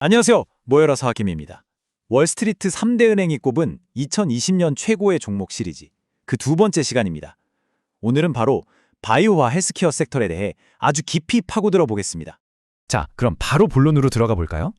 안녕하세요. 모여라 사학김입니다. 월스트리트 3대 은행이 꼽은 2020년 최고의 종목 시리즈, 그 두 번째 시간입니다. 오늘은 바로 바이오와 헬스케어 섹터에 대해 아주 깊이 파고들어 보겠습니다. 자, 그럼 바로 본론으로 들어가 볼까요?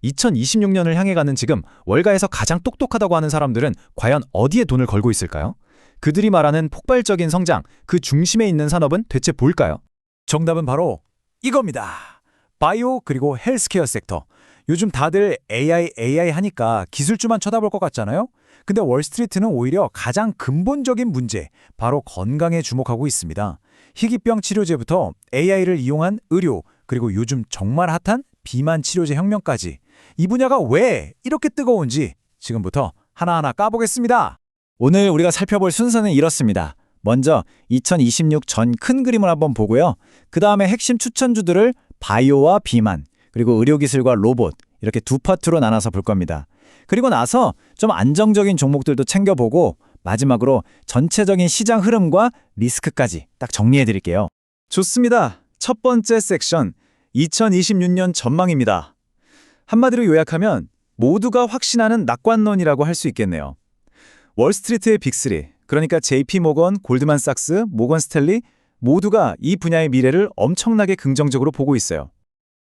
2026년을 향해 가는 지금 월가에서 가장 똑똑하다고 하는 사람들은 과연 어디에 돈을 걸고 있을까요? 그들이 말하는 폭발적인 성장, 그 중심에 있는 산업은 대체 뭘까요? 정답은 바로 이겁니다. 바이오 그리고 헬스케어 섹터. 요즘 다들 AI 하니까 기술주만 쳐다볼 것 같잖아요? 근데 월스트리트는 오히려 가장 근본적인 문제, 바로 건강에 주목하고 있습니다. 희귀병 치료제부터 AI를 이용한 의료, 그리고 요즘 정말 핫한 비만 치료제 혁명까지. 이 분야가 왜 이렇게 뜨거운지 지금부터 하나하나 까보겠습니다. 오늘 우리가 살펴볼 순서는 이렇습니다. 먼저 2026 전 큰 그림을 한번 보고요. 그 다음에 핵심 추천주들을 바이오와 비만, 그리고 의료기술과 로봇, 이렇게 두 파트로 나눠서 볼 겁니다. 그리고 나서 좀 안정적인 종목들도 챙겨보고 마지막으로 전체적인 시장 흐름과 리스크까지 딱 정리해드릴게요. 좋습니다. 첫 번째 섹션, 2026년 전망입니다. 한마디로 요약하면 모두가 확신하는 낙관론이라고 할 수 있겠네요. 월스트리트의 빅3, 그러니까 JP모건, 골드만삭스, 모건스탠리 모두가 이 분야의 미래를 엄청나게 긍정적으로 보고 있어요.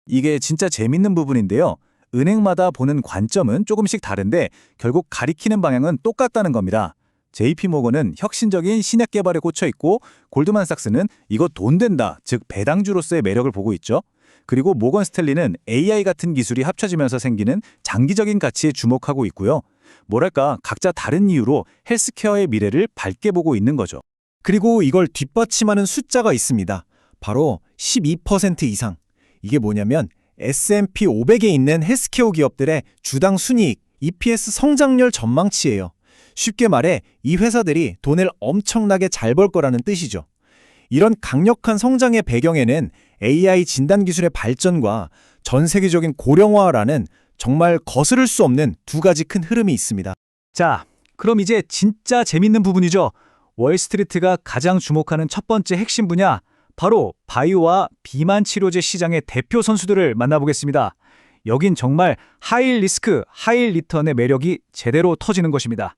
이게 진짜 재밌는 부분인데요. 은행마다 보는 관점은 조금씩 다른데 결국 가리키는 방향은 똑같다는 겁니다. JP모건은 혁신적인 신약 개발에 꽂혀 있고 골드만삭스는 이거 돈 된다, 즉 배당주로서의 매력을 보고 있죠. 그리고 모건스탠리는 AI 같은 기술이 합쳐지면서 생기는 장기적인 가치에 주목하고 있고요. 뭐랄까 각자 다른 이유로 헬스케어의 미래를 밝게 보고 있는 거죠. 그리고 이걸 뒷받침하는 숫자가 있습니다. 바로 12% 이상. 이게 뭐냐면 S&P 500에 있는 헬스케어 기업들의 주당 순이익, EPS 성장률 전망치예요. 쉽게 말해 이 회사들이 돈을 엄청나게 잘 벌 거라는 뜻이죠. 이런 강력한 성장의 배경에는 AI 진단 기술의 발전과 전 세계적인 고령화라는 정말 거스를 수 없는 두 가지 큰 흐름이 있습니다. 자, 그럼 이제 진짜 재밌는 부분이죠. 월스트리트가 가장 주목하는 첫 번째 핵심 분야, 바로 바이오와 비만 치료제 시장의 대표 선수들을 만나보겠습니다. 여긴 정말 하이 리스크, 하이 리턴의 매력이 제대로 터지는 것입니다.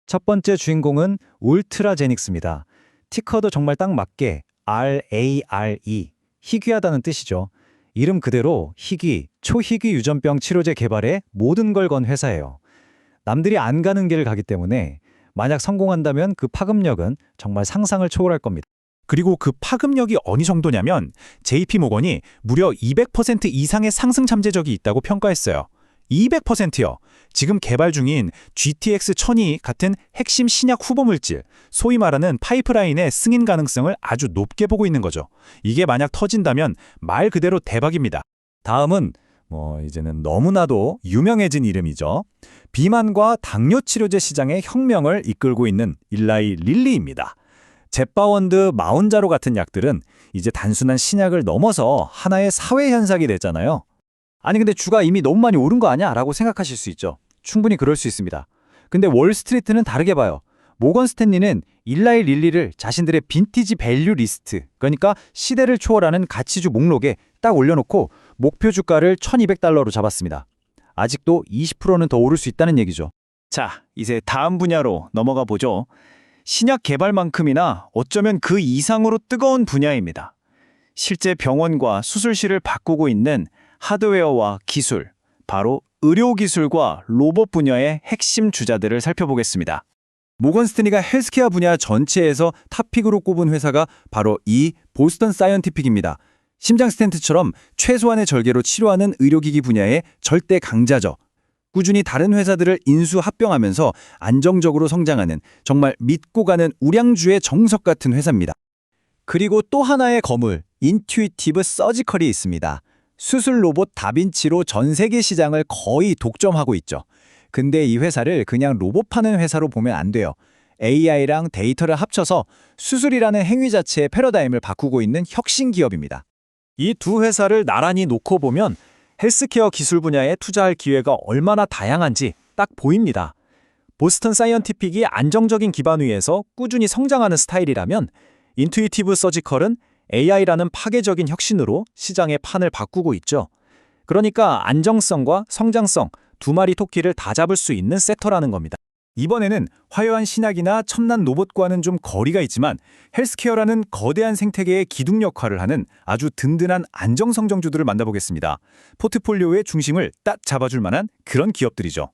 첫 번째 주인공은 울트라제닉스입니다. 티커도 정말 딱 맞게 RARE, 희귀하다는 뜻이죠. 이름 그대로 희귀, 초희귀 유전병 치료제 개발에 모든 걸 건 회사예요. 남들이 안 가는 길을 가기 때문에 만약 성공한다면 그 파급력은 정말 상상을 초월할 겁니다. 그리고 그 파급력이 어느 정도냐면 JP모건이 무려 200% 이상의 상승 잠재력이 있다고 평가했어요. 200%요. 지금 개발 중인 GTX-1002 같은 핵심 신약 후보물질, 소위 말하는 파이프라인의 승인 가능성을 아주 높게 보고 있는 거죠. 이게 만약 터진다면 말 그대로 대박입니다. 다음은 이제는 너무나도 유명해진 이름이죠. 비만과 당뇨 치료제 시장의 혁명을 이끌고 있는 일라이 릴리입니다. 젯바원드, 마운자로 같은 약들은 이제 단순한 신약을 넘어서 하나의 사회 현상이 됐잖아요. 아니 근데 주가 이미 너무 많이 오른 거 아니야? 라고 생각하실 수 있죠. 충분히 그럴 수 있습니다. 근데 월스트리트는 다르게 봐요. 모건 스탠리는 일라이 릴리를 자신들의 빈티지 밸류 리스트, 그러니까 시대를 초월하는 가치주 목록에 딱 올려놓고 목표 주가를 $1200로 잡았습니다. 아직도 20%는 더 오를 수 있다는 얘기죠. 자, 이제 다음 분야로 넘어가 보죠. 신약 개발만큼이나 어쩌면 그 이상으로 뜨거운 분야입니다. 실제 병원과 수술실을 바꾸고 있는 하드웨어와 기술, 바로 의료기술과 로봇 분야의 핵심 주자들을 살펴보겠습니다. 모건 스탠리가 헬스케어 분야 전체에서 탑픽으로 꼽은 회사가 바로 이 보스턴 사이언티픽입니다. 심장 스텐트처럼 최소한의 절개로 치료하는 의료기기 분야의 절대 강자죠. 꾸준히 다른 회사들을 인수 합병하면서 안정적으로 성장하는 정말 믿고 가는 우량주의 정석 같은 회사입니다. 그리고 또 하나의 거물, 인투이티브 서지컬이 있습니다. 수술 로봇 다빈치로 전 세계 시장을 거의 독점하고 있죠. 근데 이 회사를 그냥 로봇 파는 회사로 보면 안 돼요. AI랑 데이터를 합쳐서 수술이라는 행위 자체의 패러다임을 바꾸고 있는 혁신 기업입니다. 이 두 회사를 나란히 놓고 보면 헬스케어 기술 분야에 투자할 기회가 얼마나 다양한지 딱 보입니다. 보스턴 사이언티픽이 안정적인 기반 위에서 꾸준히 성장하는 스타일이라면 인투이티브 서지컬은 AI라는 파괴적인 혁신으로 시장의 판을 바꾸고 있죠. 그러니까 안정성과 성장성 두 마리 토끼를 다 잡을 수 있는 섹터라는 겁니다. 이번에는 화려한 신약이나 첨단 로봇과는 좀 거리가 있지만 헬스케어라는 거대한 생태계의 기둥 역할을 하는 아주 든든한 안정성정주들을 만나보겠습니다. 포트폴리오의 중심을 딱 잡아줄 만한 그런 기업들이죠.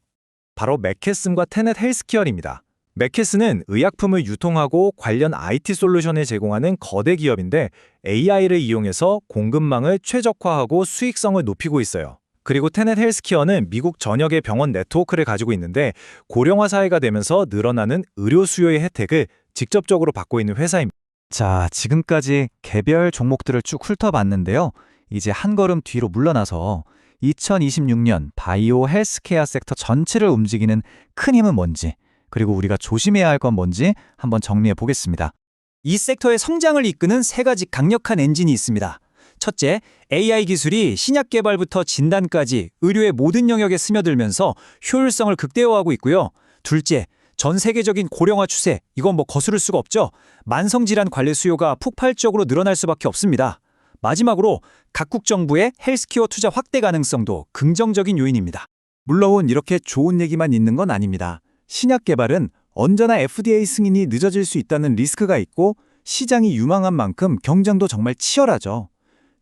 바로 맥케슨과 테넷 헬스케어입니다. 맥케슨은 의약품을 유통하고 관련 IT 솔루션을 제공하는 거대 기업인데 AI를 이용해서 공급망을 최적화하고 수익성을 높이고 있어요. 그리고 테넷 헬스케어는 미국 전역의 병원 네트워크를 가지고 있는데 고령화 사회가 되면서 늘어나는 의료 수요의 혜택을 직접적으로 받고 있는 회사입니다. 자, 지금까지 개별 종목들을 쭉 훑어봤는데요. 이제 한 걸음 뒤로 물러나서 2026년 바이오 헬스케어 섹터 전체를 움직이는 큰 힘은 뭔지, 그리고 우리가 조심해야 할 건 뭔지 한번 정리해 보겠습니다. 이 섹터의 성장을 이끄는 세 가지 강력한 엔진이 있습니다. 첫째, AI 기술이 신약 개발부터 진단까지 의료의 모든 영역에 스며들면서 효율성을 극대화하고 있고요. 둘째, 전 세계적인 고령화 추세, 이건 거스를 수가 없죠. 만성질환 관리 수요가 폭발적으로 늘어날 수밖에 없습니다. 마지막으로 각국 정부의 헬스케어 투자 확대 가능성도 긍정적인 요인입니다. 물론 이렇게 좋은 얘기만 있는 건 아닙니다. 신약 개발은 언제나 FDA 승인이 늦어질 수 있다는 리스크가 있고 시장이 유망한 만큼 경쟁도 정말 치열하죠.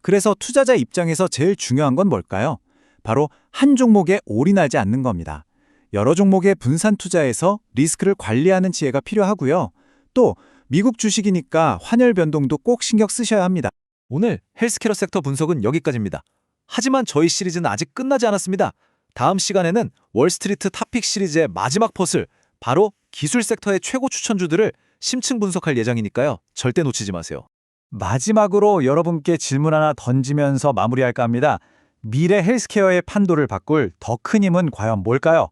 그래서 투자자 입장에서 제일 중요한 건 뭘까요? 바로 한 종목에 올인하지 않는 겁니다. 여러 종목에 분산 투자해서 리스크를 관리하는 지혜가 필요하고요. 또 미국 주식이니까 환율 변동도 꼭 신경 쓰셔야 합니다. 오늘 헬스케어 섹터 분석은 여기까지입니다. 하지만 저희 시리즈는 아직 끝나지 않았습니다. 다음 시간에는 월스트리트 탑픽 시리즈의 마지막 퍼즐, 바로 기술 섹터의 최고 추천주들을 심층 분석할 예정이니까요. 절대 놓치지 마세요. 마지막으로 여러분께 질문 하나 던지면서 마무리할까 합니다. 미래 헬스케어의 판도를 바꿀 더 큰 힘은 과연 뭘까요?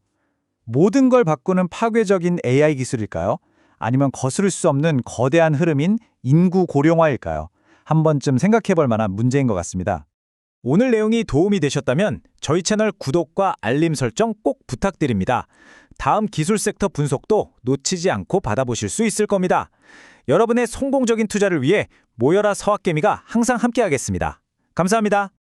모든 걸 바꾸는 파괴적인 AI 기술일까요? 아니면 거스를 수 없는 거대한 흐름인 인구 고령화일까요? 한 번쯤 생각해 볼 만한 문제인 것 같습니다. 오늘 내용이 도움이 되셨다면 저희 채널 구독과 알림 설정 꼭 부탁드립니다. 다음 기술 섹터 분석도 놓치지 않고 받아보실 수 있을 겁니다. 여러분의 성공적인 투자를 위해 모여라 서학개미가 항상 함께하겠습니다. 감사합니다.